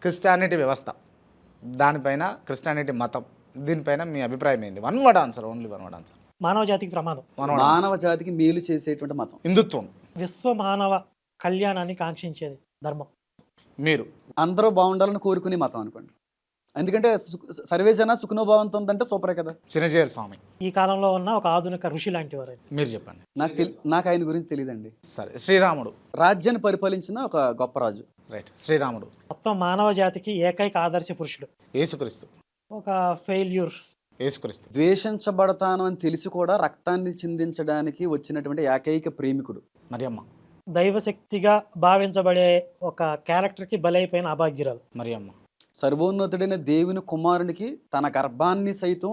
Christianity వ్యవస్థ, దానిపైన Christianity మతం, దీనిపైన మీ అభిప్రాయం ఏంది? One word answer, only one word answer. మానవ జాతికి ప్రమాదం. One word. మానవ జాతికి మేలు చేసేటువంటి మతం. హిందుత్వం. విశ్వ మానవ కళ్యాణాన్ని కాంక్షించేది ధర్మం. మీరు అందరూ బాగుండాలని కోరుకునే మతం అనుకోండి. ఎందుకంటే సర్వే జన సుఖనోభావంతో ఉందంటే సూపరే కదా. చిన్నజీయర్ స్వామి. ఈ కాలంలో ఉన్న ఒక ఆధునిక ఋషి లాంటి వారు. మీరు చెప్పండి. నాకు ఆయన గురించి తెలియదండి. సరే, శ్రీరాముడు. రాజ్యాన్ని పరిపాలించిన ఒక గొప్ప రాజు. రైట్. శ్రీరాముడు. మొత్తం మానవ జాతికి ఏకైక ఆదర్శ పురుషుడు. యేసుక్రీస్తు. ఒక ఫెయిల్యూర్. యేసుక్రీస్తు. ద్వేషించబడతాను అని తెలిసి కూడా రక్తాన్ని చిందించడానికి వచ్చినటువంటి ఏకైక ప్రేమికుడు. మరియమ్మ. దైవశక్తిగా భావించబడే ఒక క్యారెక్టర్కి బలైపోయిన అభాగ్యురాలు. మరియమ్మ. సర్వోన్నతుడైన దేవుని కుమారునికి తన గర్భాన్ని సైతం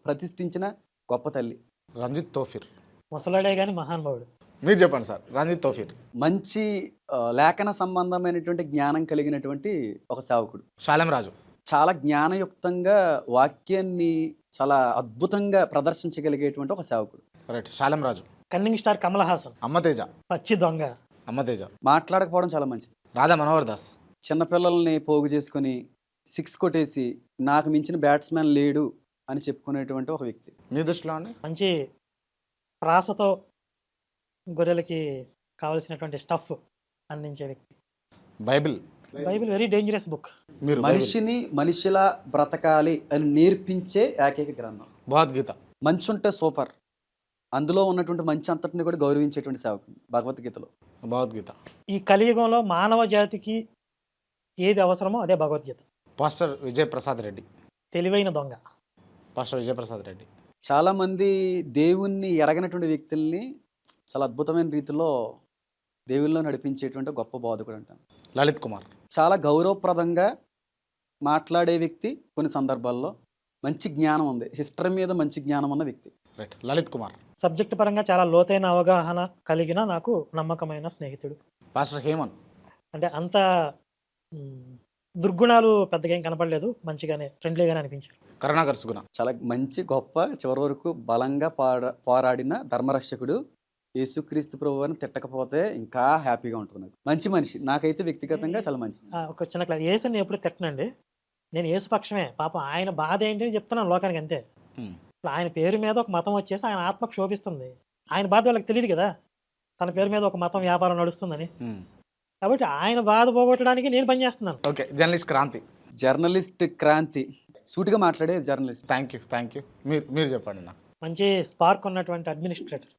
ప్రతిష్ఠించిన గొప్ప తల్లి. రంజిత్ తోఫిర్. ముసలాడే గాని మహానుభావుడు. మీరు చెప్పండి సార్. రంజిత్ తోఫిర్. మంచి లేఖన సంబంధమైనటువంటి జ్ఞానం కలిగినటువంటి ఒక సేవకుడు. శాలెం రాజు. చాలా జ్ఞానయుక్తంగా వాక్యాన్ని చాలా అద్భుతంగా ప్రదర్శించగలిగేటువంటి ఒక సేవకుడు. Right. Salem Raju. Cunning star Kamal Haasan. అమ్మతేజ. పచ్చి దొంగ. అమ్మతేజ. మాట్లాడకపోవడం చాలా మంచిది. రాధా మనోహర్ దాస్. చిన్నపిల్లల్ని పోగు చేసుకుని 6 కొట్టేసి నాకు మించిన బ్యాట్స్మెన్ లేడు అని చెప్పుకునేటువంటి ఒక వ్యక్తి. మీ దృష్టిలో అండి? మంచి ప్రాసతో గొర్రెలకి కావలసినటువంటి స్టఫ్ అందించే వ్యక్తి. Bible. Bible very dangerous book. మీరు మనిషిని మనిషిలా బ్రతకాలి అని నేర్పించే ఏకైక గ్రంథం. భగవద్గీత. మంచి ఉంటే సూపర్, అందులో ఉన్నటువంటి మంచి అంతటిని కూడా గౌరవించేటువంటి సేవకుడు భగవద్గీతలో. భగవద్గీత. ఈ కలియుగంలో మానవ జాతికి ఏది అవసరమో అదే భగవద్గీత. పాస్టర్ విజయప్రసాద్ రెడ్డి. తెలివైన దొంగ. పాస్టర్ విజయప్రసాద్ రెడ్డి. చాలామంది దేవుణ్ణి ఎరగనటువంటి వ్యక్తుల్ని చాలా అద్భుతమైన రీతిలో దేవుల్లో నడిపించేటువంటి గొప్ప బోధకుడు అంటాను. లలిత్ కుమార్. చాలా గౌరవప్రదంగా మాట్లాడే వ్యక్తి. కొన్ని సందర్భాల్లో మంచి జ్ఞానం ఉంది, హిస్టరీ మీద మంచి జ్ఞానం ఉన్న వ్యక్తి. రైట్. లలిత్ కుమార్. సబ్జెక్ట్ పరంగా చాలా లోతైన అవగాహన కలిగిన నాకు నమ్మకమైన స్నేహితుడు. పాస్టర్ హేమన్. అంటే అంత దుర్గుణాలు పెద్దగా ఏం కనపడలేదు, మంచిగానే ఫ్రెండ్లీగానే అనిపించారు. కరుణాకర్ సుగుణ. చాలా మంచి గొప్ప చివరి వరకు బలంగా పోరాడిన ధర్మరక్షకుడు. యేసుక్రీస్తు ప్రభువుని తిట్టకపోతే ఇంకా హ్యాపీగా ఉంటుంది నాకు. మంచి మనిషి. నాకైతే వ్యక్తిగతంగా చాలా మంచి. ఒక చిన్న క్లాస్, యేసుని ఎప్పుడు తిట్టనండి, నేను యేసు పక్షమే. పాపం ఆయన బాధ ఏంటి అని చెప్తున్నాను లోకానికి, అంతే. ఇప్పుడు ఆయన పేరు మీద ఒక మతం వచ్చేసి ఆయన ఆత్మ క్షోభిస్తుంది. ఆయన బాధ వాళ్ళకి తెలియదు కదా, తన పేరు మీద ఒక మతం వ్యాపారం నడుస్తుందని. కాబట్టి ఆయన బాధ పోగొట్టడానికి నేను పనిచేస్తున్నాను. Okay. Journalist Kranti. Journalist Kranti. సూటిగా మాట్లాడే జర్నలిస్ట్. Thank you. మీరు చెప్పండి నాకు. మంచి స్పార్క్ ఉన్నటువంటి అడ్మినిస్ట్రేటర్.